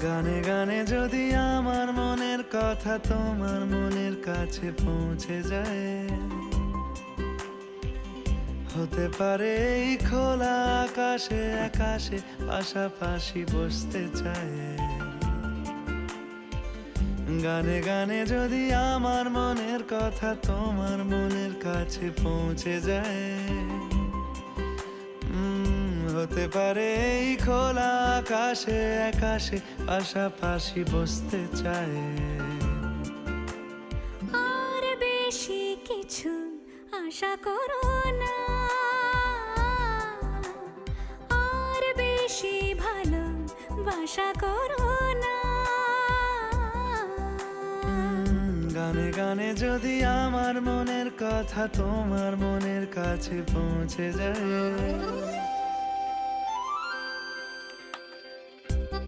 গানে গানে যদি আমার মনের কথা তোমার মনের কাছে পৌঁছে যায়, হতে পারে এই খোলা আকাশে আকাশে পাশাপাশি বসতে চায়। গানে গানে যদি আমার মনের কথা তোমার মনের কাছে পৌঁছে যায়, হতে পারে এই খোলা আকাশে আকাশে পাশাপাশি বসতে চায়। আর বেশি কিছু আশা করো না, আর বেশি ভালোবাসা করো না। গানে গানে যদি আমার মনের কথা তোমার মনের কাছে পৌঁছে যায়,